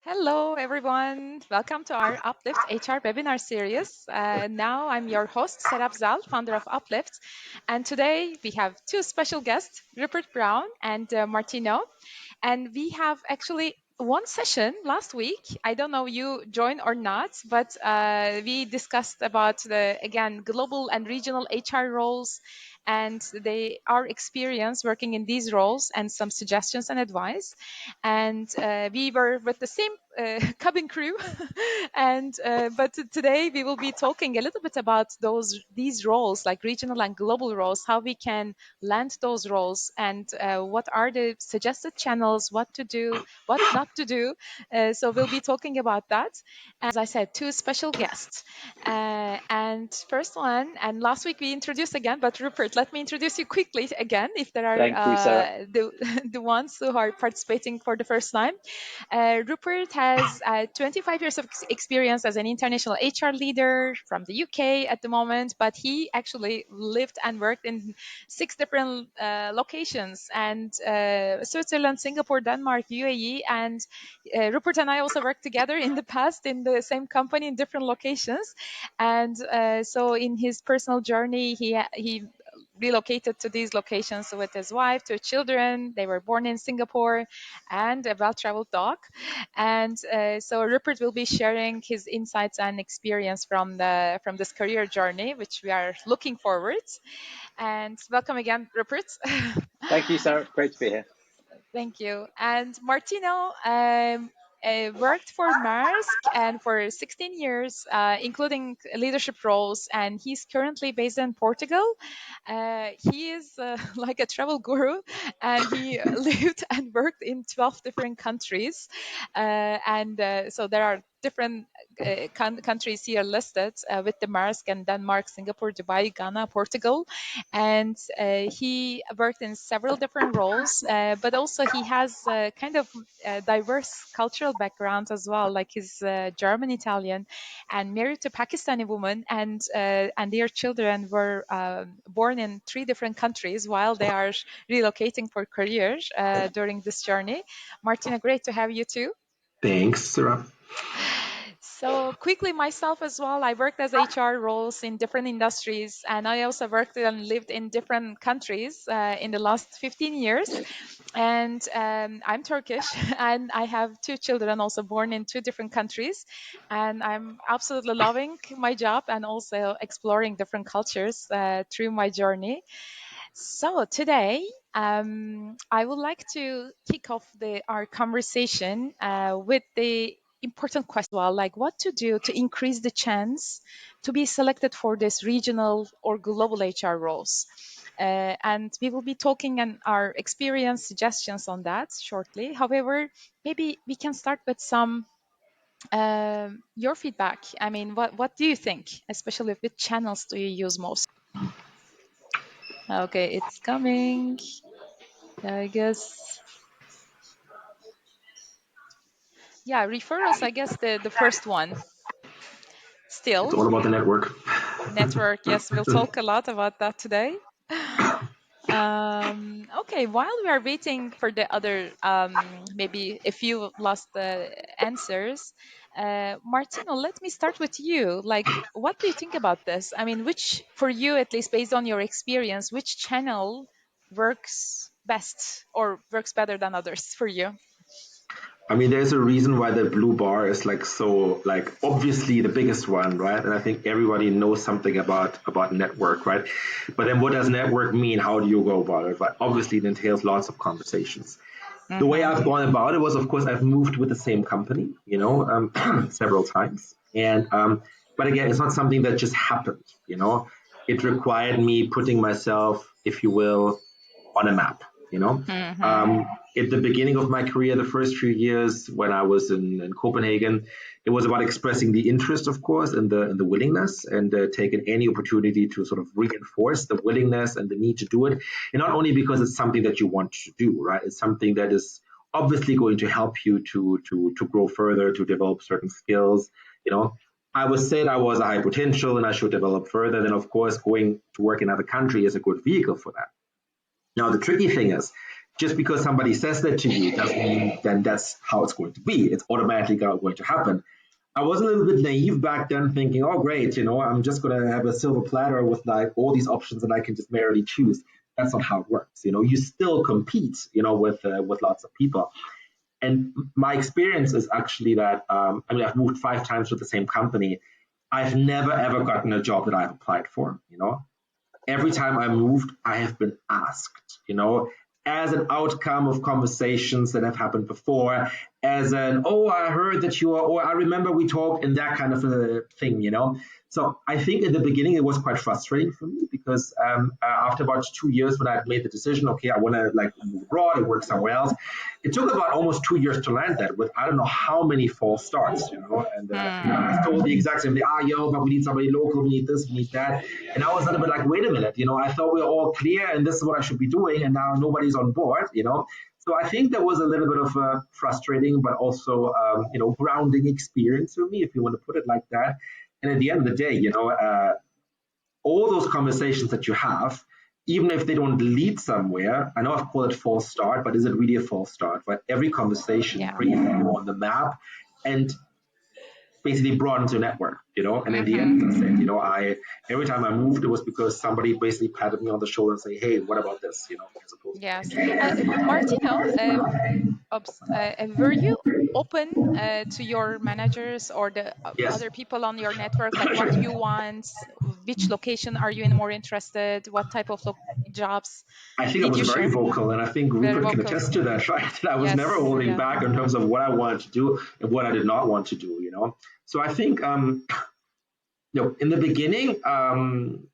Hello, everyone. Welcome to our Uplift HR Webinar series. Now I'm your host, Serap Zel, founder of Uplift. And today we have two special guests, Rupert Brown and Martino. And we have actually one session last week. I don't know you joined or not, but we discussed about again, global and regional HR roles and our experience working in these roles and some suggestions and advice. And we were with the same cabin crew. But today we will be talking a little bit about these roles, like regional and global roles, how we can land those roles, and what are the suggested channels, what to do, what not to do. So we'll be talking about that. As I said, two special guests. And first one, and last week we introduced again, but Rupert, let me introduce you quickly again if there are Thank you, Sarah. the ones who are participating for the first time. Rupert has 25 years of experience as an international HR leader from the UK at the moment, but he actually lived and worked in 6 different locations, and Switzerland, Singapore, Denmark, UAE, and Rupert and I also worked together in the past in the same company in different locations. And so in his personal journey, he relocated to these locations with his wife, two children. They were born in Singapore, and a well-traveled dog. And so Rupert will be sharing his insights and experience from this career journey, which we are looking forward. And welcome again, Rupert. Thank you, Sarah. Great to be here. Thank you. And Martino worked for Maersk and for 16 years, including leadership roles, and he's currently based in Portugal. He is like a travel guru, and he lived and worked in 12 different countries. So there are different countries here listed with the Maersk and Denmark, Singapore, Dubai, Ghana, Portugal. And he worked in several different roles, but also he has kind of diverse cultural background as well, like he's German Italian and married to Pakistani woman, and their children were born in 3 different countries while they are relocating for careers during this journey. Martina, great to have you too. Thanks, Serap. So quickly, myself as well, I worked as HR roles in different industries, and I also worked and lived in different countries in the last 15 years. And I'm Turkish, and I have two children also born in 2 different countries. And I'm absolutely loving my job and also exploring different cultures through my journey. So today, I would like to kick off our conversation with the important question, well, like what to do to increase the chance to be selected for this regional or global HR roles. And we will be talking and our experience suggestions on that shortly. However, maybe we can start with some your feedback. I mean, what do you think, especially which channels do you use most? Okay, it's coming. I guess, yeah, referrals, I guess the first one. It's Still, all about the network. network, yes, we'll talk a lot about that today. Okay, while we are waiting for the other, maybe a few last answers, Martino, let me start with you. Like, what do you think about this? I mean, for you, at least based on your experience, which channel works best or works better than others for you? I mean, there's a reason why the blue bar is like so, like obviously the biggest one, right? And I think everybody knows something about network, right? But then, what does network mean? How do you go about it? Right? Obviously, it entails lots of conversations. The way Mm-hmm. I've gone about it was, of course, I've moved with the same company, several times, and but again, it's not something that just happened. It required me putting myself, if you will, on a map. You know, Mm-hmm. um, at the beginning of my career, the first few years when I was in Copenhagen, it was about expressing the interest, of course, and the willingness, and taking any opportunity to sort of reinforce the willingness and the need to do it. And not only because it's something that you want to do, right? It's something that is obviously going to help you to grow further, to develop certain skills. You know, I was said I was a high potential and I should develop further. Then, of course, going to work in another country is a good vehicle for that. Now, the tricky thing is just because somebody says that to you doesn't mean then that's how it's going to be. It's automatically going to happen. I was a little bit naive back then, thinking, "Oh, great, I'm just going to have a silver platter with like all these options, and I can just merely choose." That's not how it works. You still compete, with lots of people. And my experience is actually that I've moved 5 times with the same company. I've never ever gotten a job that I've applied for. Every time I moved, I have been asked, as an outcome of conversations that have happened before, as an, oh, I heard that you are, or I remember we talked, and that kind of a thing. So I think in the beginning it was quite frustrating for me because after about 2 years when I had made the decision, okay, I want to like move abroad and work somewhere else, it took about almost 2 years to land that with I don't know how many false starts. And I was told the exact same thing, but we need somebody local, we need this, we need that. And I was a little bit like, wait a minute, I thought we were all clear and this is what I should be doing, and now nobody's on board. So I think there was a little bit of a frustrating, but also, grounding experience for me, if you want to put it like that. And at the end of the day, all those conversations that you have, even if they don't lead somewhere, I know I've called it false start, but is it really a false start? Right? Every conversation brings you on the map and basically broadens your network. And in the end, as I said, every time I moved, it was because somebody basically patted me on the shoulder and say, "Hey, what about this?" As opposed Yes. to Martino, were you open to your managers or the yes. other people on your network, like what you want, which location are you in more interested, what type of jobs? I think I Did was you very share? vocal, and I think Very Rupert can vocal. attest to that, right? That I was never Yes. holding Yeah. back in terms of what I wanted to do and what I did not want to do. So I think, in the beginning,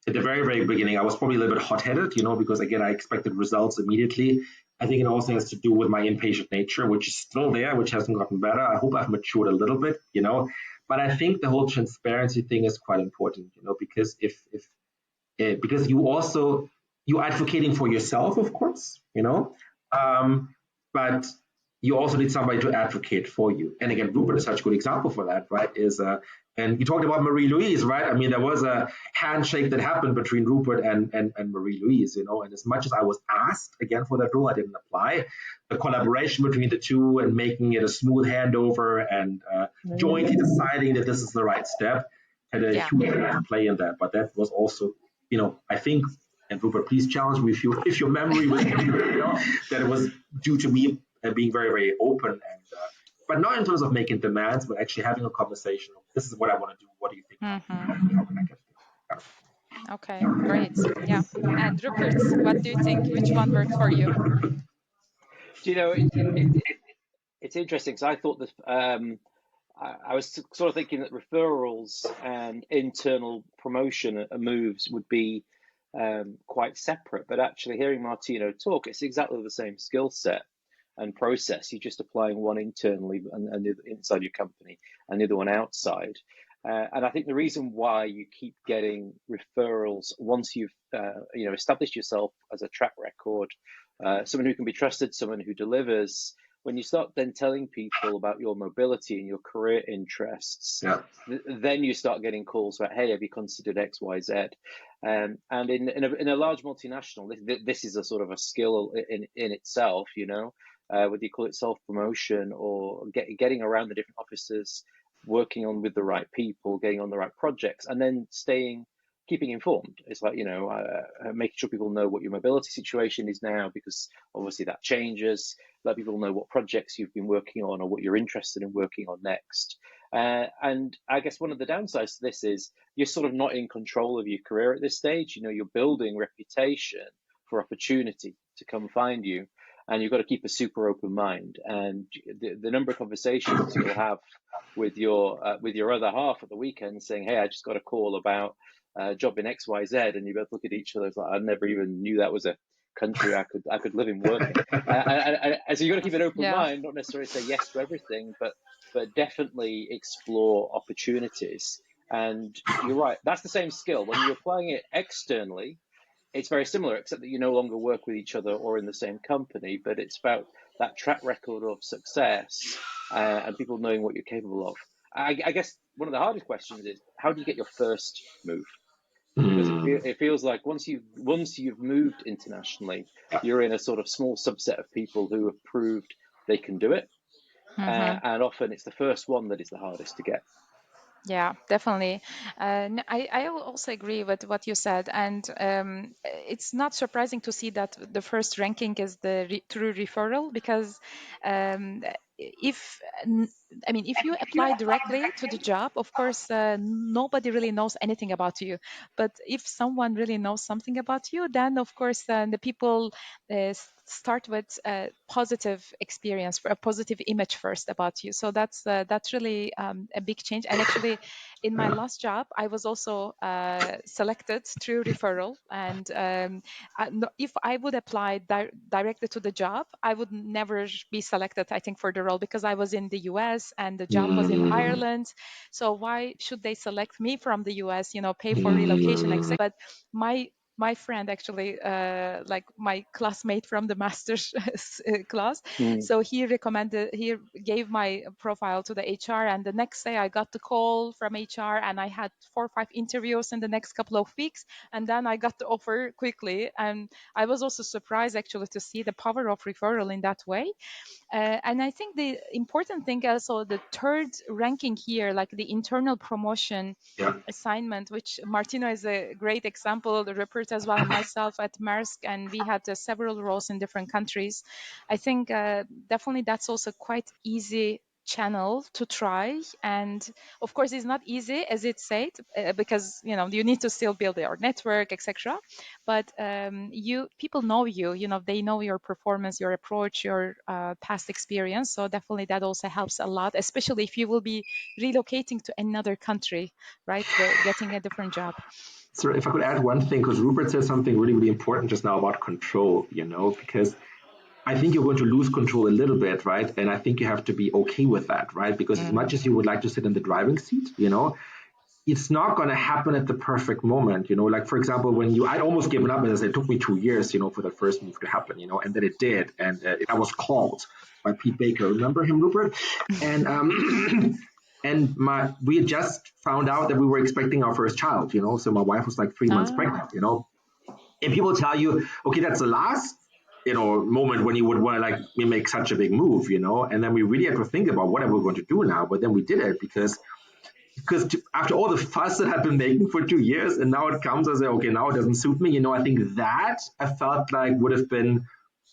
at the very, very beginning, I was probably a little bit hot-headed, because again, I expected results immediately. I think it also has to do with my impatient nature, which is still there, which hasn't gotten better. I hope I've matured a little bit. But I think the whole transparency thing is quite important, because because you're advocating for yourself, of course, but you also need somebody to advocate for you. And again, Rupert is such a good example for that, right? And you talked about Marie Louise, right? I mean, there was a handshake that happened between Rupert and Marie Louise. And as much as I was asked again for that role, I didn't apply. The collaboration between the two and making it a smooth handover and jointly deciding that this is the right step had a Yeah. huge role to play in that. But that was also, I think, and Rupert, please challenge me if your memory was that it was due to me being very, very open and but not in terms of making demands, but actually having a conversation. This is what I want to do. What do you think? How can I get there? Okay, great. Yeah. And Rupert, what do you think? Which one worked for you? Do you know, it's interesting because I thought that I was sort of thinking that referrals and internal promotion moves would be quite separate, but actually hearing Martino talk, it's exactly the same skill set and process. You're just applying one internally and the other inside your company and the other one outside. And I think the reason why you keep getting referrals once you've established yourself as a track record, someone who can be trusted, someone who delivers. When you start then telling people about your mobility and your career interests, then you start getting calls about, hey, have you considered X, Y, Z? And in a large multinational, this is a sort of a skill in itself, whether you call it self-promotion or getting around the different offices, working on with the right people, getting on the right projects, and then keeping informed. It's like, making sure people know what your mobility situation is now, because obviously that changes. Let people know what projects you've been working on or what you're interested in working on next. And I guess one of the downsides to this is you're sort of not in control of your career at this stage. You're building reputation for opportunity to come find you. And you've got to keep a super open mind. And the number of conversations you'll have with your other half at the weekend saying, hey, I just got a call about a job in XYZ, and you both look at each other, it's like, I never even knew that was a country I could live in working. And so you've got to keep an open mind, not necessarily say yes to everything, but definitely explore opportunities. And you're right, that's the same skill. When you're applying it externally, it's very similar, except that you no longer work with each other or in the same company, but it's about that track record of success and people knowing what you're capable of. I guess one of the hardest questions is, how do you get your first move? because it feels like once you've moved internationally, you're in a sort of small subset of people who have proved they can do it, and often it's the first one that is the hardest to get. Yeah, definitely. I also agree with what you said, and it's not surprising to see that the first ranking is the through referral, because um, if if you apply directly to the job, of course, nobody really knows anything about you. But if someone really knows something about you, then of course the people start with a positive experience, for a positive image first about you. So that's really a big change. And actually, in my last job, I was also selected through referral. And if I would apply directly to the job, I would never be selected, I think, for the role, because I was in the US and the job was in Ireland. So why should they select me from the US, pay for relocation, etc. But my friend, actually, like my classmate from the master's class, so he gave my profile to the HR, and the next day I got the call from HR, and I had 4 or 5 interviews in the next couple of weeks, and then I got the offer quickly. And I was also surprised, actually, to see the power of referral in that way. And I think the important thing also, the third ranking here, like the internal promotion assignment, which Martino is a great example, the Rupert as well, and myself at Maersk, and we had several roles in different countries. I think definitely that's also quite easy channel to try. And of course it's not easy, as it said, because you need to still build your network, etc. But people know they know your performance, your approach, your past experience. So definitely that also helps a lot, especially if you will be relocating to another country, right? Getting a different job. So if I could add one thing, because Rupert said something really, really important just now about control, because I think you're going to lose control a little bit, right? And I think you have to be okay with that, right? Because as much as you would like to sit in the driving seat, it's not going to happen at the perfect moment, like for example, I'd almost given up, as it took me 2 years, for the first move to happen, and then it did. And I was called by Pete Baker. Remember him, Rupert? And, and we had just found out that we were expecting our first child, so my wife was like 3 months pregnant, and people tell you, okay, that's the last, moment when you would want to like make such a big move, and then we really had to think about what are we going to do now. But then we did it because after all the fuss that I've been making for 2 years, and now it comes, I say, okay, now it doesn't suit me. I think that I felt like would have been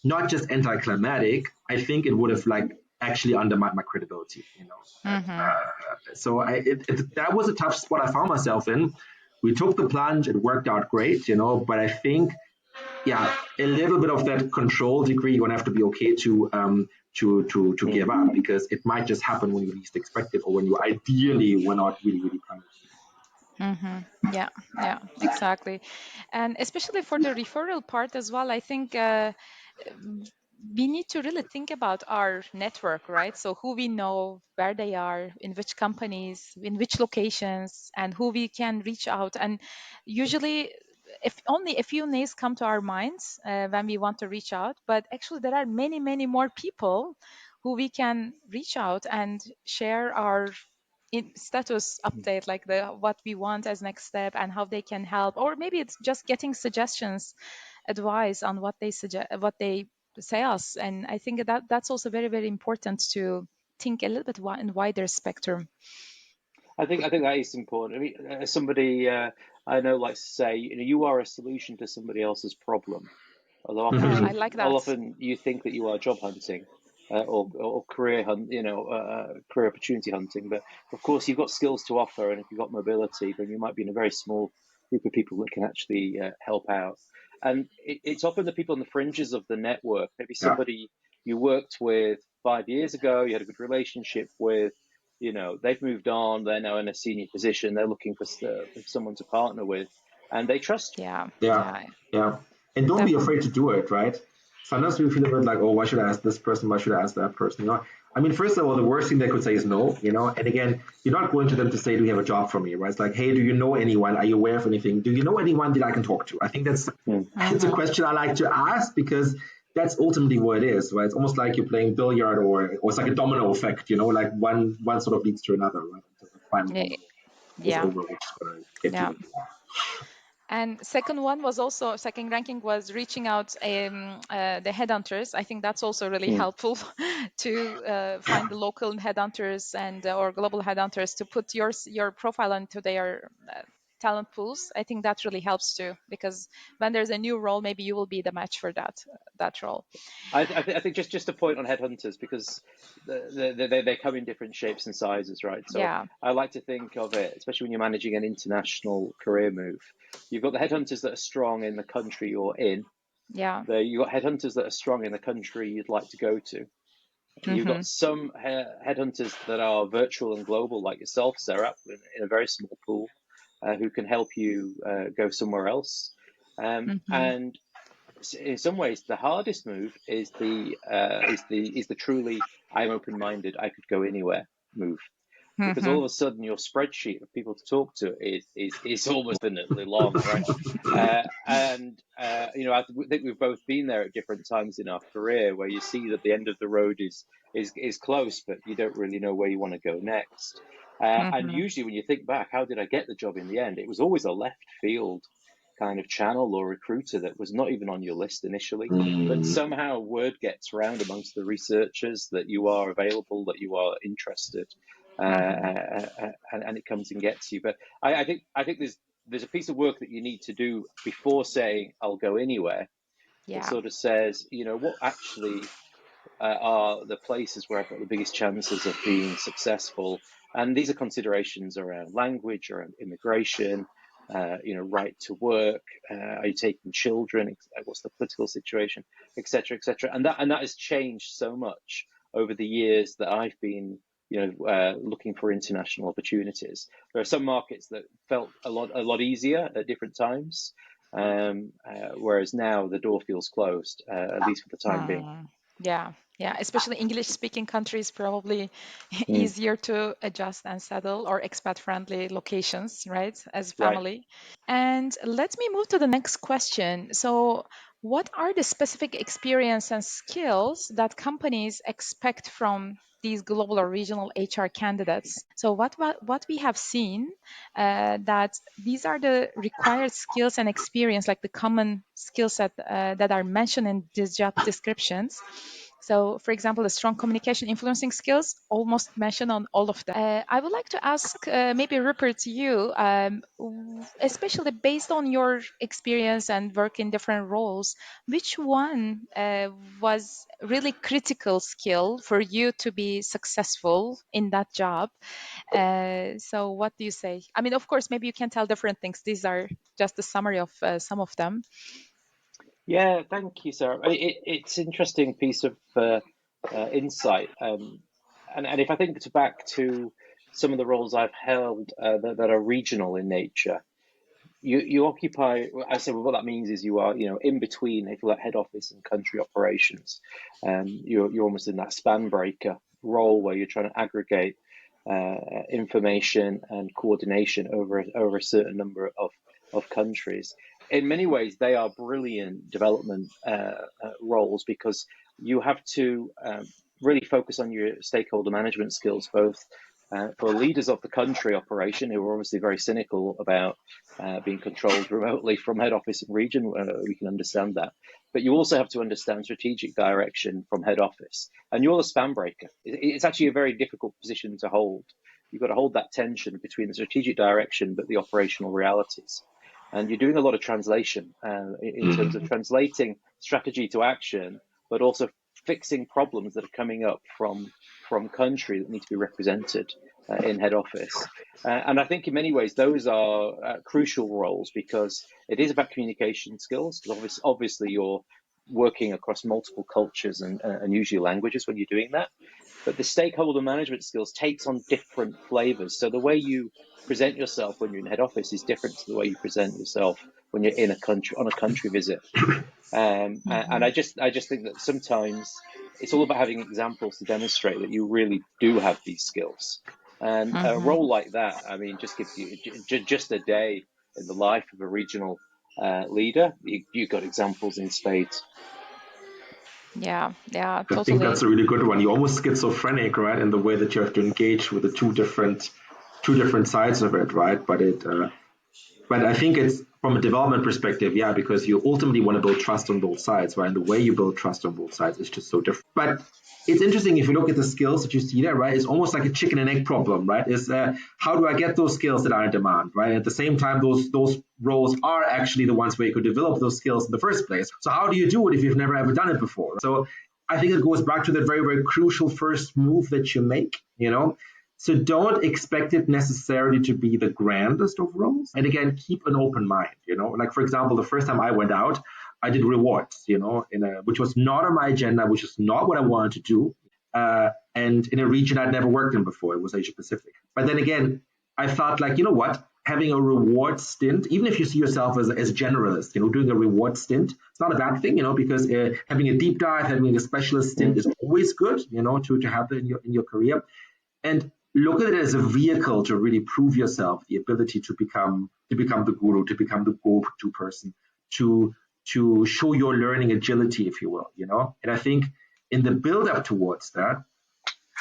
not just anticlimactic. I think it would have like actually undermined my credibility. So that was a tough spot I found myself in. We took the plunge; it worked out great, But I think, a little bit of that control degree you're gonna have to be okay to give up, because it might just happen when you least expect it, or when you ideally were not really, really planning to. Yeah, exactly. And especially for the referral part as well, I think we need to really think about our network, right? So who we know, where they are, in which companies, in which locations, and who we can reach out. And usually, if only a few names come to our minds when we want to reach out, but actually there are many, many more people who we can reach out and share our status update, like what we want as next step and how they can help. Or maybe it's just getting suggestions, advice on what they suggest, what they say us. And I think that's also very, very important to think a little bit in wider spectrum. I think that is important. I mean, as somebody I know likes to say, you are a solution to somebody else's problem. Although I like that. often you think that you are job hunting or career hunt, career opportunity hunting. But of course, you've got skills to offer, and if you've got mobility, then you might be in a very small group of people that can actually help out. And it's often the people on the fringes of the network. Maybe somebody you worked with 5 years ago, you had a good relationship with. They've moved on. They're now in a senior position. They're looking for someone to partner with, and they trust you. Yeah. And don't be afraid to do it, right? Sometimes we feel a bit like, oh, why should I ask this person? Why should I ask that person? I mean, first of all, the worst thing they could say is no, and again, you're not going to them to say, do you have a job for me, right? It's like, hey, do you know anyone? Are you aware of anything? Do you know anyone that I can talk to? I think it's a question I like to ask, because that's ultimately what it is, right? It's almost like you're playing billiard, or it's like a domino effect, like one sort of leads to another, right? Until the final domino is over, which is going to get you. And second ranking was reaching out the headhunters. I think that's also really helpful to find the local headhunters and or global headhunters to put your profile into their talent pools. I think that really helps too, because when there's a new role, maybe you will be the match for that role. I think just a point on headhunters, because they come in different shapes and sizes, right? So Yeah. I like to think of it, especially when you're managing an international career move. You've got the headhunters that are strong in the country you're in. Yeah. You've got headhunters that are strong in the country you'd like to go to. You've got some headhunters that are virtual and global, like yourself, Serap, in a very small pool, who can help you go somewhere else. And in some ways, the hardest move is the truly I'm open-minded, I could go anywhere move, because all of a sudden your spreadsheet of people to talk to is almost infinitely long, right? I think we've both been there at different times in our career where you see that the end of the road is close, but you don't really know where you want to go next. And usually, when you think back, how did I get the job in the end? It was always a left field kind of channel or recruiter that was not even on your list initially, but somehow word gets around amongst the researchers that you are available, that you are interested, and it comes and gets you. But I think there's a piece of work that you need to do before saying I'll go anywhere. That sort of says, what actually are the places where I've got the biggest chances of being successful, and these are considerations around language, around immigration, right to work, are you taking children, what's the political situation, etc., etc. And that has changed so much over the years that I've been looking for international opportunities. There are some markets that felt a lot easier at different times, whereas now the door feels closed, at least for the time being. Yeah, especially English-speaking countries, probably easier to adjust and settle, or expat-friendly locations, right, as Right. family. And let me move to the next question. So, what are the specific experience and skills that companies expect from these global or regional HR candidates? So, what we have seen that these are the required skills and experience, like the common skill set that are mentioned in these job descriptions. So, for example, the strong communication influencing skills, almost mentioned on all of them. I would like to ask maybe Rupert, you, especially based on your experience and work in different roles, which one was really critical skill for you to be successful in that job? So what do you say? I mean, of course, maybe you can tell different things. These are just a summary of some of them. Yeah, thank you, Sarah. It's an interesting piece of insight. And if I think back to some of the roles I've held that are regional in nature, you occupy. I say, well, what that means is you are, in between, if you like, head office and country operations. You're almost in that span breaker role where you're trying to aggregate information and coordination over a certain number of countries. In many ways, they are brilliant development roles, because you have to really focus on your stakeholder management skills, both for leaders of the country operation, who are obviously very cynical about being controlled remotely from head office and region. We can understand that. But you also have to understand strategic direction from head office. And you're the span breaker. It's actually a very difficult position to hold. You've got to hold that tension between the strategic direction but the operational realities. And you're doing a lot of translation in terms of translating strategy to action, but also fixing problems that are coming up from country that need to be represented in head office. And I think in many ways those are crucial roles, because it is about communication skills, because obviously you're working across multiple cultures and usually languages when you're doing that. But the stakeholder management skills takes on different flavors. So the way you present yourself when you're in head office is different to the way you present yourself when you're in a country on a country visit. And I just think that sometimes it's all about having examples to demonstrate that you really do have these skills. And a role like that, I mean, just gives you just a day in the life of a regional leader. You've got examples in spades. Yeah, I think totally. that's a really good one. You're almost schizophrenic, right, in the way that you have to engage with the two different sides of it, right? But I think it's from a development perspective, yeah, because you ultimately want to build trust on both sides, right? And the way you build trust on both sides is just so different. But it's interesting if you look at the skills that you see there, right? It's almost like a chicken and egg problem, right? Is how do I get those skills that are in demand, right? At the same time, those roles are actually the ones where you could develop those skills in the first place. So how do you do it if you've never ever done it before? So I think it goes back to that very, very crucial first move that you make, So don't expect it necessarily to be the grandest of roles. And again, keep an open mind, Like, for example, the first time I went out, I did rewards, which was not on my agenda, which is not what I wanted to do. And in a region I'd never worked in before, it was Asia Pacific. But then again, I felt like, you know what? Having a reward stint, even if you see yourself as a generalist, doing a reward stint, it's not a bad thing, because having a deep dive, having a specialist stint is always good, to have that in your career. And look at it as a vehicle to really prove yourself, the ability to become the guru, to become the go-to person, to show your learning agility, if you will, And I think in the build-up towards that,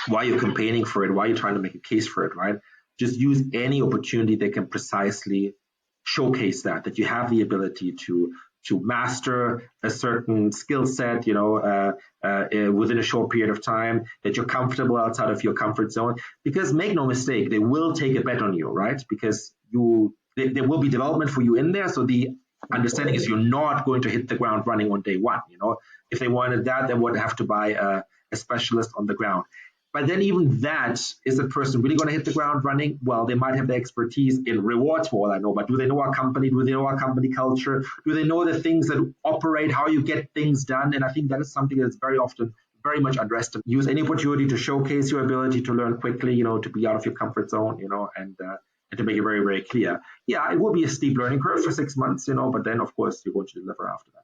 while you're campaigning for it, while you're trying to make a case for it, right? Just use any opportunity that can precisely showcase that you have the ability to master a certain skill set, within a short period of time, that you're comfortable outside of your comfort zone. Because make no mistake, they will take a bet on you, right? Because there will be development for you in there. So the understanding is you're not going to hit the ground running on day one. If they wanted that, they would have to buy a specialist on the ground. But then even that, is the person really going to hit the ground running? Well, they might have the expertise in rewards for all I know, but do they know our company? Do they know our company culture? Do they know the things that operate, how you get things done? And I think that is something that's very often very much underestimated. Use any opportunity to showcase your ability to learn quickly, to be out of your comfort zone, and to make it very, very clear. Yeah, it will be a steep learning curve for 6 months, but then, of course, you're going to deliver after that.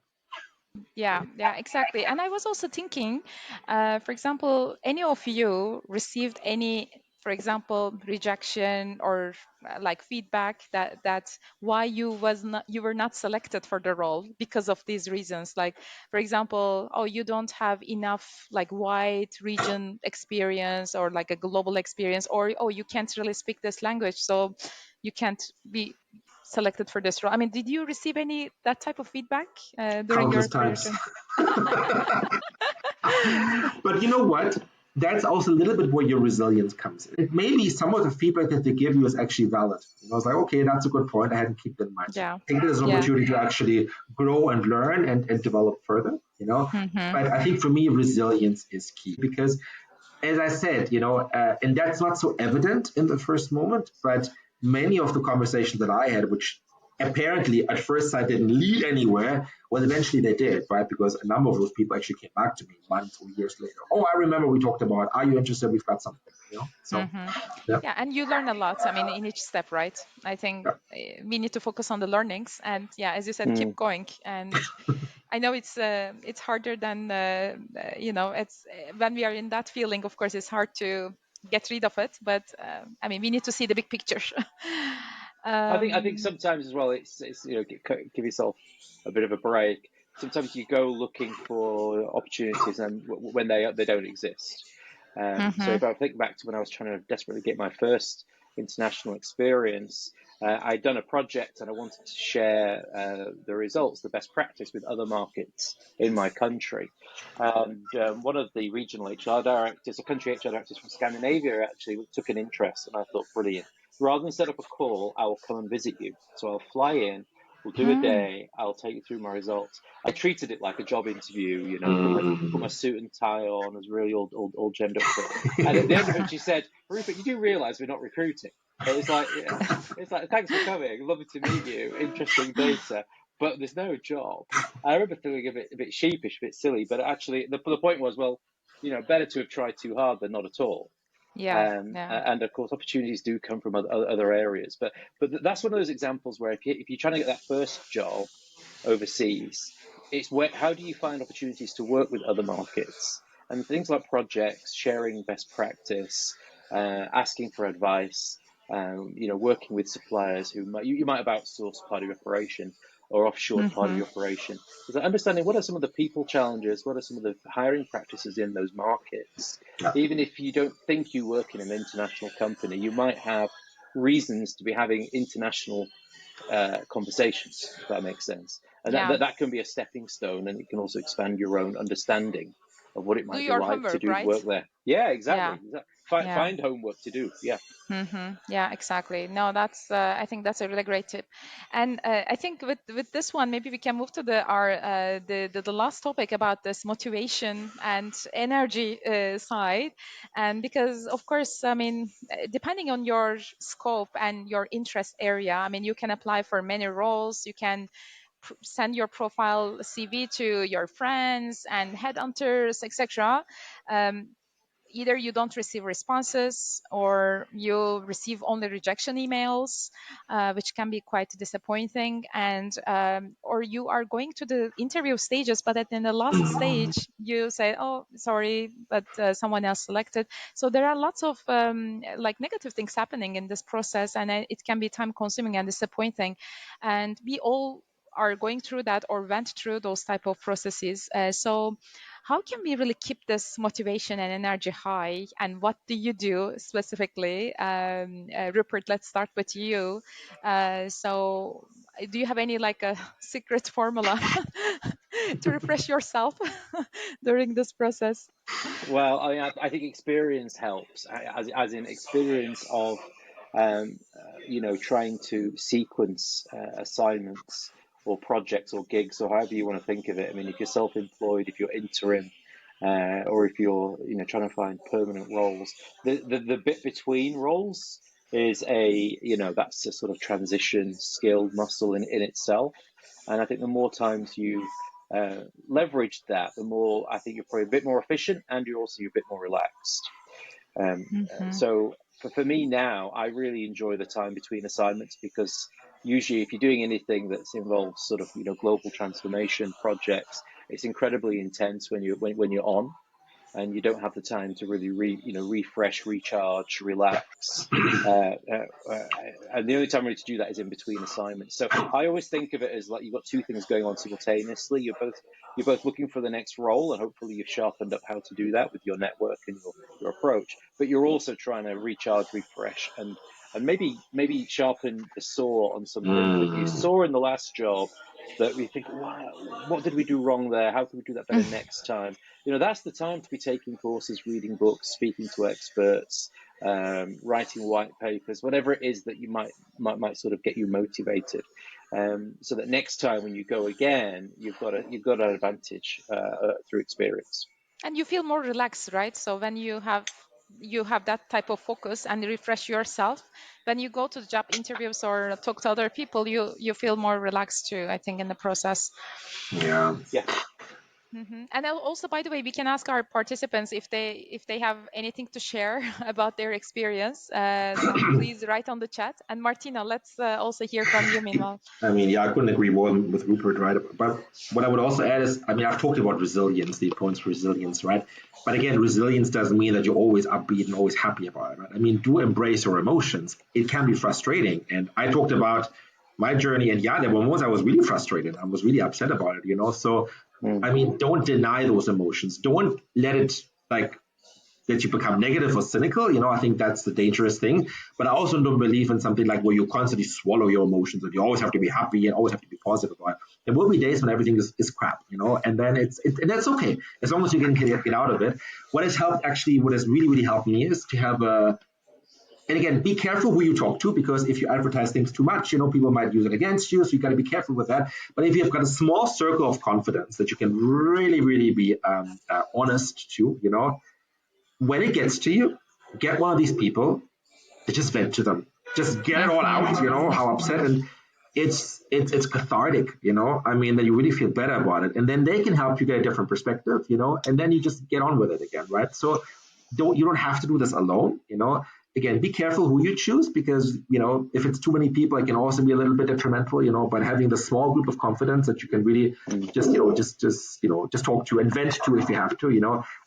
Yeah, exactly. And I was also thinking, for example, any of you received any, for example, rejection or like feedback that why you were not selected for the role because of these reasons. Like, for example, oh, you don't have enough like wide region experience or like a global experience, or oh, you can't really speak this language, so you can't be selected for this role. I mean, did you receive any that type of feedback during your Countless career times. journey? But you know what? That's also a little bit where your resilience comes in. It may be some of the feedback that they give you is actually valid. I was like, okay, that's a good point. I hadn't kept that in mind. Yeah, Take it as an yeah. opportunity to actually grow and learn and develop further. Mm-hmm. But I think for me, resilience is key because, as I said, and that's not so evident in the first moment, but many of the conversations that I had, which apparently at first sight didn't lead anywhere, well, eventually they did, right? Because a number of those people actually came back to me months or years later. Oh, I remember we talked about, are you interested? We've got something. So, Mm-hmm. yeah. Yeah, and you learn a lot. I mean, in each step, right? I think we need to focus on the learnings, and yeah, as you said, keep going. And I know it's harder than it's when we are in that feeling. Of course, it's hard to get rid of it, but I mean, we need to see the big picture. I think sometimes as well, it's give yourself a bit of a break. Sometimes you go looking for opportunities and when they don't exist. So if I think back to when I was trying to desperately get my first international experience, I'd done a project and I wanted to share the results, the best practice with other markets in my country. And one of the regional HR directors, a country HR directors from Scandinavia, actually took an interest, and I thought, brilliant. Rather than set up a call, I will come and visit you. So I'll fly in, we'll do a day, I'll take you through my results. I treated it like a job interview, put my suit and tie on, was really all gemmed up for it. And at the end of it, she said, Rupert, you do realise we're not recruiting. It was like, thanks for coming, lovely to meet you, interesting data, but there's no job. I remember feeling a bit sheepish, a bit silly, but actually the point was, well, better to have tried too hard than not at all. yeah, And of course, opportunities do come from other areas. But that's one of those examples where if you're trying to get that first job overseas, it's how do you find opportunities to work with other markets and things like projects, sharing best practice, asking for advice, working with suppliers who you might have outsourced part of your operation or offshore part of your operation. Is that understanding what are some of the people challenges, what are some of the hiring practices in those markets? Yeah. Even if you don't think you work in an international company, you might have reasons to be having international conversations, if that makes sense. And Yeah. that can be a stepping stone, and it can also expand your own understanding of what it Do might be your like to homework, do right? work there. Yeah, Yeah. exactly. Yeah. Find homework to do. Yeah. Yeah, exactly. No, that's. I think that's a really great tip, and I think with this one, maybe we can move to the last topic about this motivation and energy side, and because of course, I mean, depending on your scope and your interest area, I mean, you can apply for many roles. You can send your profile CV to your friends and headhunters, etc. Either you don't receive responses or you receive only rejection emails, which can be quite disappointing, and or you are going to the interview stages, but in the last stage you say, oh sorry, but someone else selected. So there are lots of like negative things happening in this process, and it can be time consuming and disappointing, and we all are going through that or went through those type of processes. So how can we really keep this motivation and energy high? And what do you do specifically? Rupert, let's start with you. Do you have any like a secret formula to refresh yourself during this process? Well, I think experience helps, as in experience of, trying to sequence assignments or projects or gigs or however you want to think of it. I mean, if you're self-employed, if you're interim, or if you're, trying to find permanent roles, the bit between roles is that's a sort of transition skill muscle in itself. And I think the more times you leverage that, the more I think you're probably a bit more efficient, and you're also a bit more relaxed. So for me now, I really enjoy the time between assignments, because usually if you're doing anything that involves sort of global transformation projects, it's incredibly intense when you're on, and you don't have the time to really refresh, recharge, relax. And the only time really to do that is in between assignments. So I always think of it as like you've got two things going on simultaneously. You're both looking for the next role, and hopefully you've sharpened up how to do that with your network and your approach. But you're also trying to recharge, refresh, and maybe sharpen the saw on something that you saw in the last job that we think, wow, what did we do wrong there? How can we do that better next time? That's the time to be taking courses, reading books, speaking to experts, writing white papers, whatever it is that you might sort of get you motivated, so that next time when you go again, you've got an advantage through experience. And you feel more relaxed, right? So when you have that type of focus and refresh yourself, when you go to the job interviews or talk to other people, you feel more relaxed too, I think, in the process. Yeah. Yeah. And also, by the way, we can ask our participants if they have anything to share about their experience. So please write on the chat. And Martina, let's also hear from you meanwhile. I mean, yeah, I couldn't agree more with Rupert, right? But what I would also add is, I mean, I've talked about resilience, the importance of resilience, right? But again, resilience doesn't mean that you're always upbeat and always happy about it, right? I mean, do embrace your emotions. It can be frustrating. And I talked about my journey, and yeah, there were moments I was really frustrated. I was really upset about it. So, I mean, don't deny those emotions. Don't let it like that you become negative or cynical. I think that's the dangerous thing. But I also don't believe in something like where you constantly swallow your emotions and you always have to be happy and always have to be positive about it. There will be days when everything is crap, and then and that's okay as long as you can get out of it. What has really, really helped me is to have and again, be careful who you talk to, because if you advertise things too much, people might use it against you. So you got to be careful with that. But if you've got a small circle of confidence that you can really, really be honest to, when it gets to you, get one of these people to just vent to them. Just get it all out, how upset, and it's cathartic, I mean, that you really feel better about it. And then they can help you get a different perspective, and then you just get on with it again, right? So you don't have to do this alone, Again, be careful who you choose, because if it's too many people, it can also be a little bit detrimental, but having the small group of confidence that you can really just talk to and vent to if you have to,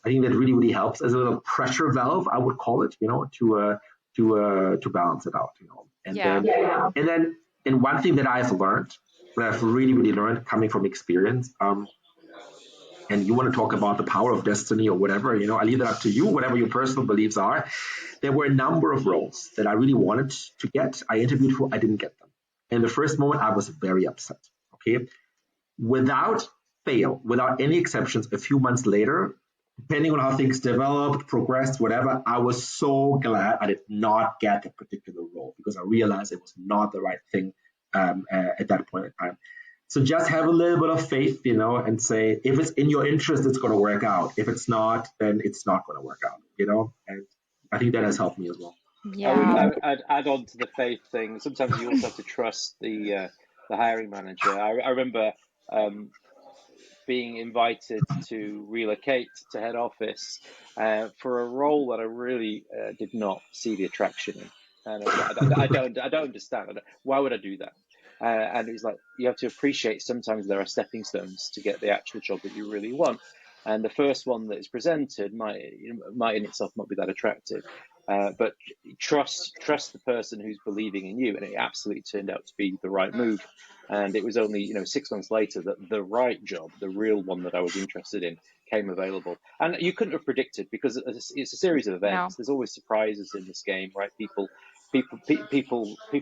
I think that really, really helps as a little pressure valve, I would call it, to balance it out, and Yeah. then one thing that I've learned, that I've really, really learned coming from experience, and you want to talk about the power of destiny or whatever, I leave that up to you, whatever your personal beliefs are. There were a number of roles that I really wanted to get. I interviewed for, I didn't get them. In the first moment, I was very upset. Okay. Without fail, without any exceptions, a few months later, depending on how things developed, progressed, whatever, I was so glad I did not get that particular role because I realized it was not the right thing at that point in time. So just have a little bit of faith, and say, if it's in your interest, it's going to work out. If it's not, then it's not going to work out. And I think that has helped me as well. Yeah. I'd add on to the faith thing. Sometimes you also have to trust the hiring manager. I remember being invited to relocate to head office for a role that I really did not see the attraction in, and I don't understand. Why would I do that? And it was like, you have to appreciate sometimes there are stepping stones to get the actual job that you really want. And the first one that is presented might in itself not be that attractive, but trust the person who's believing in you, and it absolutely turned out to be the right move. And it was only 6 months later that the right job, the real one that I was interested in, came available. And you couldn't have predicted, because it's a series of No. events. There's always surprises in this game, right? People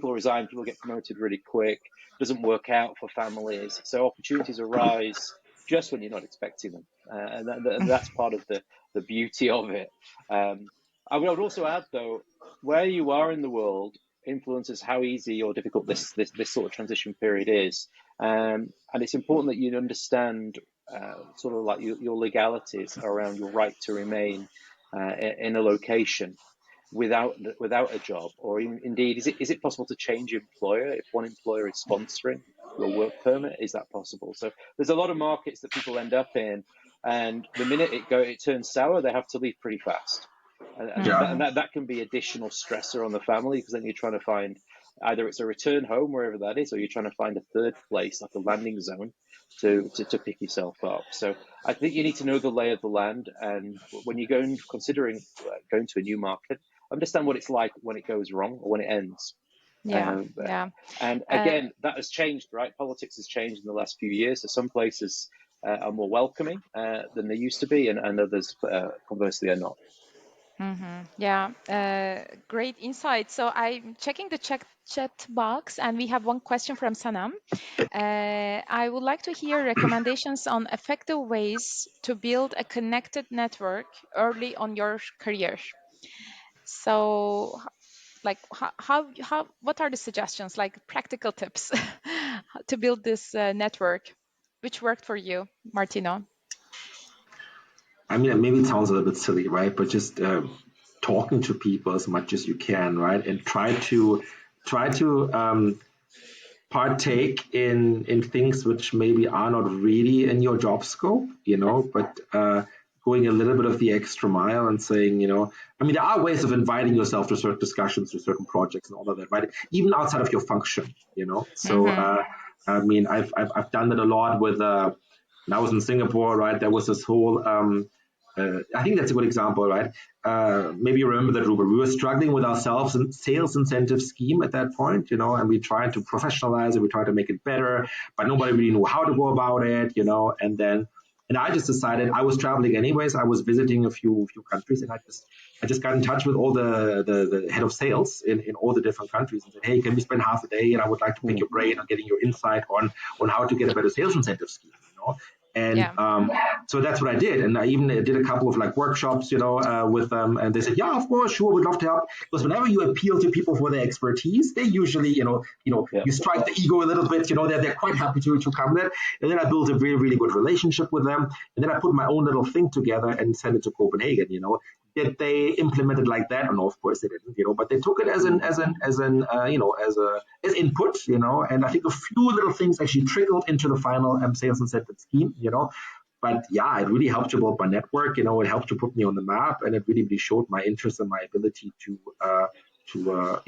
resign, people get promoted really quick. Doesn't work out for families, so opportunities arise just when you're not expecting them, and that's part of the beauty of it. I would also add, though, where you are in the world influences how easy or difficult this sort of transition period is, and it's important that you understand sort of like your legalities around your right to remain in a location without a job, or indeed, is it possible to change employer if one employer is sponsoring your work permit? Is that possible? So there's a lot of markets that people end up in, and the minute it turns sour, they have to leave pretty fast. Yeah. That can be additional stressor on the family, because then you're trying to find either it's a return home wherever that is, or you're trying to find a third place, like a landing zone, to pick yourself up. So I think you need to know the lay of the land, and when you're considering going to a new market, understand what it's like when it goes wrong or when it ends. Yeah. Yeah. And again, that has changed, right? Politics has changed in the last few years. So some places are more welcoming than they used to be, and others, conversely, are not. Yeah, great insight. So I'm checking the chat box, and we have one question from Sanam. I would like to hear recommendations on effective ways to build a connected network early on your career. So, like, what are the suggestions, like practical tips to build this network? Which worked for you, Martino? I mean, maybe it sounds a little bit silly, right? But just talking to people as much as you can, right? And try to partake in things which maybe are not really in your job scope, but going a little bit of the extra mile and saying, I mean, there are ways of inviting yourself to certain discussions, to certain projects, and all of that, right? Even outside of your function. So, I mean, I've done that a lot with. When I was in Singapore, right? There was this whole. I think that's a good example, right? Maybe you remember that, Rupert. We were struggling with our sales incentive scheme at that point, and we tried to professionalize it, we tried to make it better, but nobody really knew how to go about it. And I just decided, I was traveling anyways. I was visiting a few countries, and I just got in touch with all the head of sales in all the different countries and said, hey, can we spend half a day? And I would like to pick your brain on getting your insight on how to get a better sales incentive scheme. And Yeah. so that's what I did. And I even did a couple of workshops, with them. And they said, yeah, of course, sure, we'd love to help. Because whenever you appeal to people for their expertise, they usually, Yeah. you strike the ego a little bit, they're quite happy to come there. And then I built a really, really good relationship with them. And then I put my own little thing together and sent it to Copenhagen. Did they implement it like that? No, of course they didn't, but they took it as input, and I think a few little things actually trickled into the final sales incentive scheme. But yeah, it really helped to build my network. It helped to put me on the map, and it really, really showed my interest and my ability to talk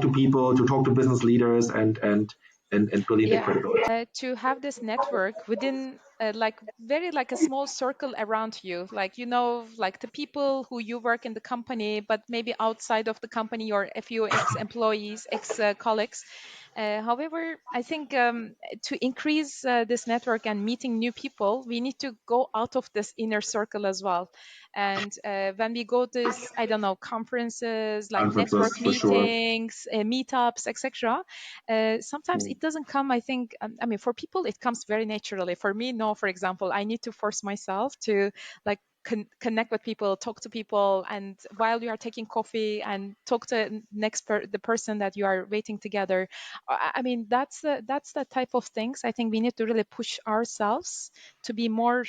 to people, to talk to business leaders, and building their Yeah, credibility. to have this network within like a small circle around you, like the people who you work in the company, but maybe outside of the company, or a few ex-employees, ex-colleagues, However, I think to increase this network and meeting new people, we need to go out of this inner circle as well. And when we go to this, I don't know, conferences like network Conferences for sure. meetings, meetups, etc., sometimes Mm. it doesn't come. I think, I mean, for people, it comes very naturally. For me, no. For example, I need to force myself to like connect with people, talk to people, and while you are taking coffee and talk to the person that you are waiting together. I mean, that's the type of things I think we need to really push ourselves to be more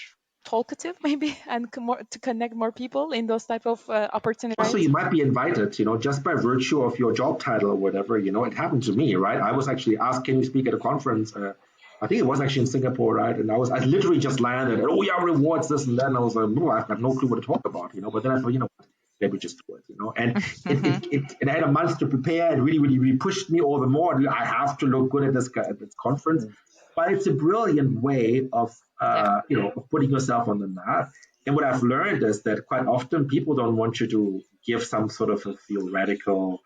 talkative, maybe, and more to connect more people in those type of Also, opportunities. you might be invited, just by virtue of your job title or whatever. It happened to me, right? I was actually asked, can you speak at a conference? I think it was actually in Singapore, right? And I literally just landed, and, oh yeah, rewards, this and that. And I was like, no, I've got no clue what to talk about, But then I thought, let me just do it. And it had a month to prepare. It really, really, really pushed me all the more. I have to look good at this conference. Mm. But it's a brilliant way of, Yeah. of putting yourself on the map. And what I've learned is that quite often people don't want you to give some sort of a theoretical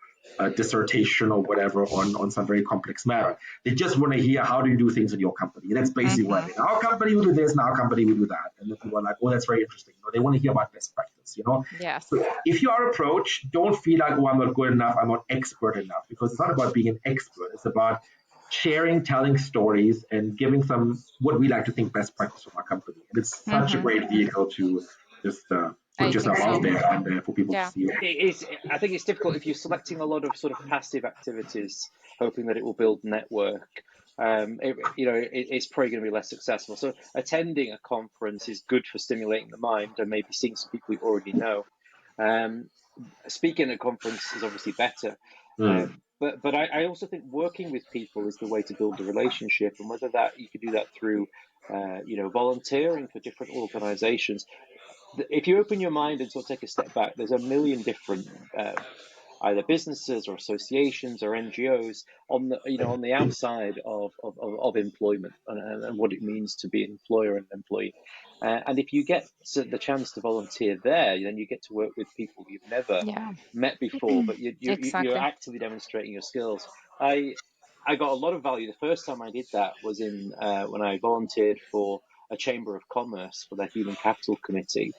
dissertation or whatever on some very complex matter. They just want to hear, how do you do things in your company? And that's basically what Mhm. it is. Our company will do this, and our company will do that. And then people are like, oh, that's very interesting. They want to hear about best practice. Yes. So if you are approached, don't feel like, oh, I'm not good enough, I'm not expert enough, because it's not about being an expert. It's about sharing, telling stories, and giving some what we like to think best practice from our company. And it's such a Mhm. great vehicle to just put I think yourself so. out there and for people to Yeah. see you. It is. I think it's difficult if you're selecting a lot of sort of passive activities, hoping that it will build network. It's probably going to be less successful. So attending a conference is good for stimulating the mind and maybe seeing some people you already know. Um, Speaking at a conference is obviously better. Mm. But I also think working with people is the way to build the relationship, and whether that you can do that through, volunteering for different organizations. If you open your mind and sort of take a step back, there's a million different either businesses or associations or NGOs on the outside of employment and what it means to be an employer and an employee. And if you get the chance to volunteer there, then you get to work with people you've never Yeah. met before, but you're Exactly. actively demonstrating your skills. I got a lot of value. The first time I did that was in when I volunteered for a chamber of commerce for their human capital committee,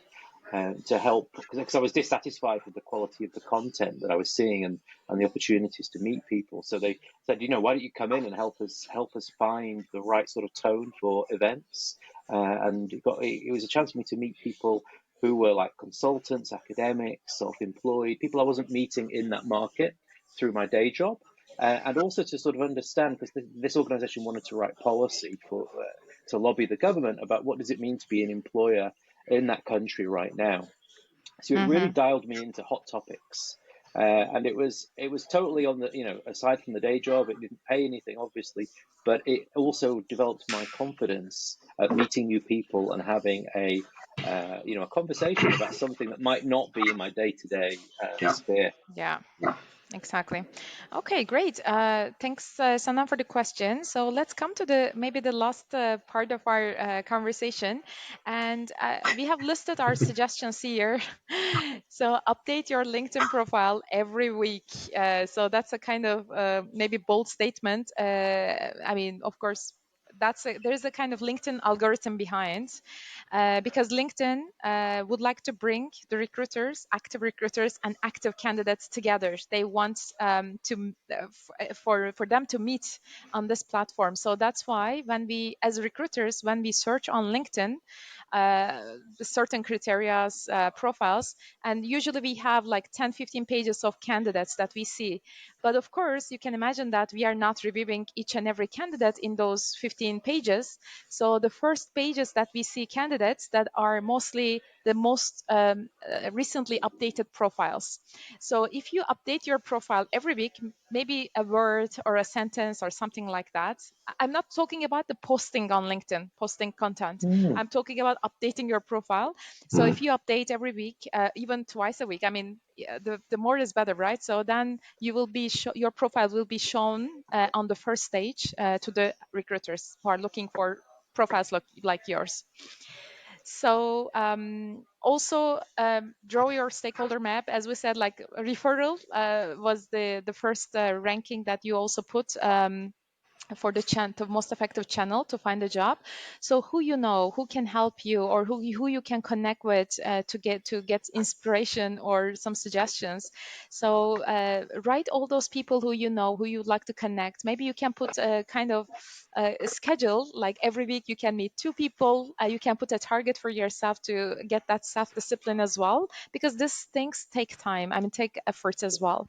to help, because I was dissatisfied with the quality of the content that I was seeing and the opportunities to meet people. So they said, why don't you come in and help us find the right sort of tone for events? And it was a chance for me to meet people who were like consultants, academics, self-employed, people I wasn't meeting in that market through my day job. And also to sort of understand, because this organization wanted to write policy to lobby the government about what does it mean to be an employer in that country right now. So it really Mhm. dialed me into hot topics. And it was totally on the, aside from the day job, it didn't pay anything, obviously, but it also developed my confidence at meeting new people and having a conversation about something that might not be in my day-to-day Yeah. sphere. Yeah. Yeah. Exactly. Okay, great. Thanks, Sanam, for the question. So let's come to maybe the last part of our conversation, and we have listed our suggestions here. So update your LinkedIn profile every week. So that's a kind of maybe bold statement. I mean, of course, there's a kind of LinkedIn algorithm behind, because LinkedIn would like to bring the recruiters, active recruiters, and active candidates together. They want for them to meet on this platform. So that's why as recruiters, when we search on LinkedIn, certain criteria, profiles, and usually we have like 10, 15 pages of candidates that we see. But of course, you can imagine that we are not reviewing each and every candidate in those 15 pages. So the first pages that we see candidates that are mostly the most recently updated profiles. So if you update your profile every week, maybe a word or a sentence or something like that. I'm not talking about the posting on LinkedIn, posting content. Mm. I'm talking about updating your profile. So if Mm. you update every week, even twice a week, I mean, yeah, the more is better, right? So then you will be your profile will be shown on the first stage to the recruiters who are looking for profiles like yours. So also draw your stakeholder map. As we said, like referral was the first ranking that you also put. For the most effective channel to find a job. So who you know, who can help you, or who you can connect with to get inspiration or some suggestions. So write all those people who you know, who you'd like to connect. Maybe you can put a kind of a schedule, like every week you can meet two people. You can put a target for yourself to get that self-discipline as well, because these things take time. I mean, take effort as well.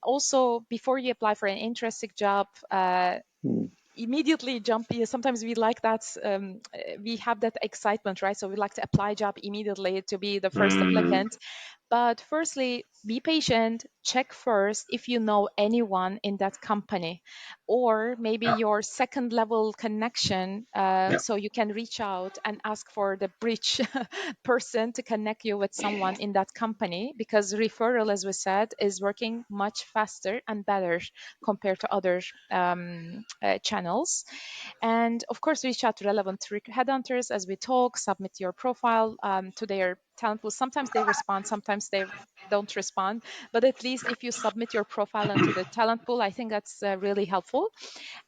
Also, before you apply for an interesting job, Hmm. immediately jump. Sometimes we like that. We have that excitement, right? So we like to apply job immediately to be the first Mm, applicant. But firstly, be patient. Check first if you know anyone in that company, or maybe yeah, your second level connection. yeah, So you can reach out and ask for the bridge person to connect you with someone in that company, because referral, as we said, is working much faster and better compared to other channels. And of course, reach out to relevant headhunters as we talk. Submit your profile to their talent pool. Sometimes they respond, sometimes they don't respond, but at least if you submit your profile into the talent pool, I think that's really helpful.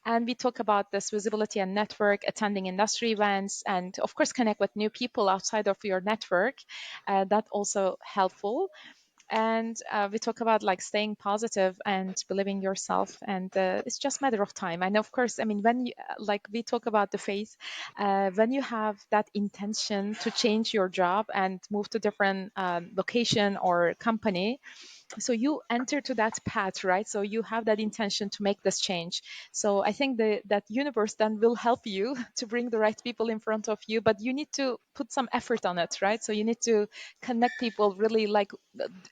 And we talk about this visibility and network, attending industry events, and of course connect with new people outside of your network. That also helpful. And we talk about like staying positive and believing yourself, and it's just matter of time. And of course, I mean, when you, like we talk about the faith, when you have that intention to change your job and move to different location or company, so you enter to that path, right? So you have that intention to make this change. So I think that universe then will help you to bring the right people in front of you, but you need to put some effort on it, right? So you need to connect people really, like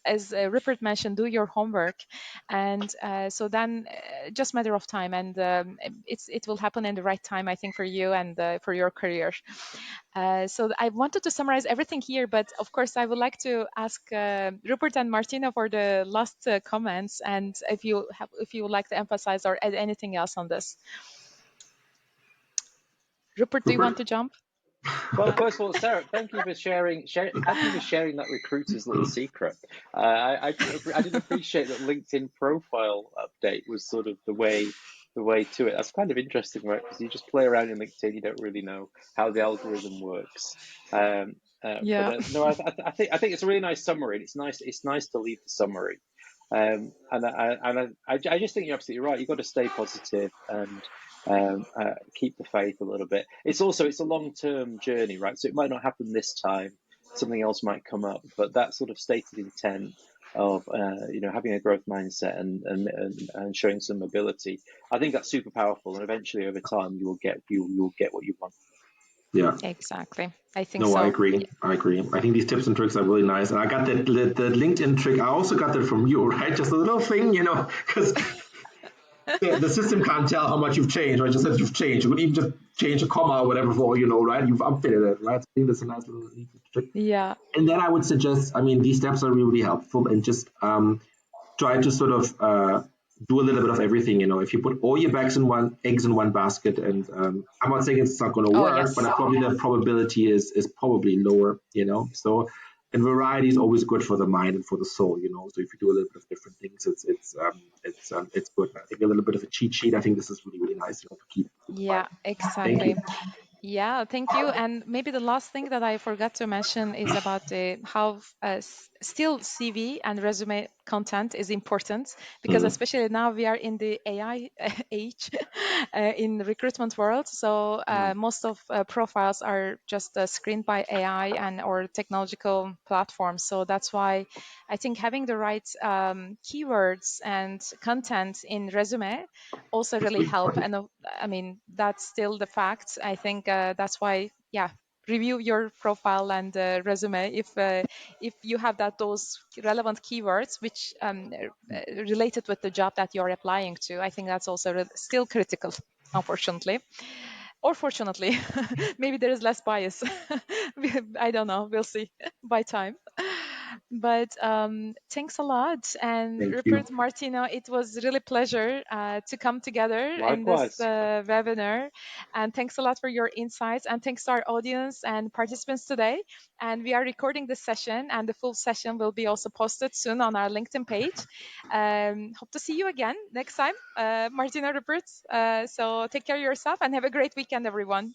as Rupert mentioned, do your homework. And so then just matter of time, and it will happen in the right time, I think, for you and for your career. So I wanted to summarize everything here, but of course I would like to ask Rupert and Martino for the last comments, and if you would like to emphasize or add anything else on this. Rupert, do you want Rupert. to jump? Well, first of all, Sarah, thank you for thank you for sharing that recruiter's little secret. I did appreciate that LinkedIn profile update was sort of the way to it. That's kind of interesting, right? Because you just play around in LinkedIn, you don't really know how the algorithm works. But Yeah. no, I think it's a really nice summary. It's nice to leave the summary. I just think you're absolutely right. You've got to stay positive and keep the faith a little bit. It's a long term journey, right? So it might not happen this time. Something else might come up, but that sort of stated intent of having a growth mindset and showing some mobility, I think that's super powerful. And eventually, over time, you will get what you want. Yeah. Exactly. I think No, I so. agree. I agree. I think these tips and tricks are really nice. And I got the LinkedIn trick. I also got that from you, right? Just a little thing, because the system can't tell how much you've changed, right? Just that you've changed. You could even just change a comma or whatever for all you know, right? You've updated it, right? I think that's a nice little trick. Yeah. And then I would suggest, I mean, these steps are really helpful, and just try to sort of do a little bit of everything. If you put all your eggs in one basket, and I'm not saying it's not going to Oh, work, but yes. probably the probability is probably lower. So, and variety is always good for the mind and for the soul. So if you do a little bit of different things, it's good. I think a little bit of a cheat sheet. I think this is really really nice, to keep in mind. Yeah, Thank exactly. you. Yeah, thank you. And maybe the last thing that I forgot to mention is about how still CV and resume content is important, because Mm, especially now we are in the AI age in the recruitment world. So mm, most of profiles are just screened by AI and or technological platforms. So that's why I think having the right keywords and content in resume also that's really really help. important. And I mean, that's still the fact. I think that's why, yeah, review your profile and resume if you have those relevant keywords which related with the job that you're applying to. I think that's also still critical, unfortunately. Or fortunately, maybe there is less bias. I don't know. We'll see by time. But thanks a lot. And Thank you. Rupert, Martino, it was really pleasure to come together in this Likewise. webinar. And thanks a lot for your insights. And thanks to our audience and participants today. And we are recording this session, and the full session will be also posted soon on our LinkedIn page. Hope to see you again next time, Martino, Rupert. So take care of yourself and have a great weekend, everyone.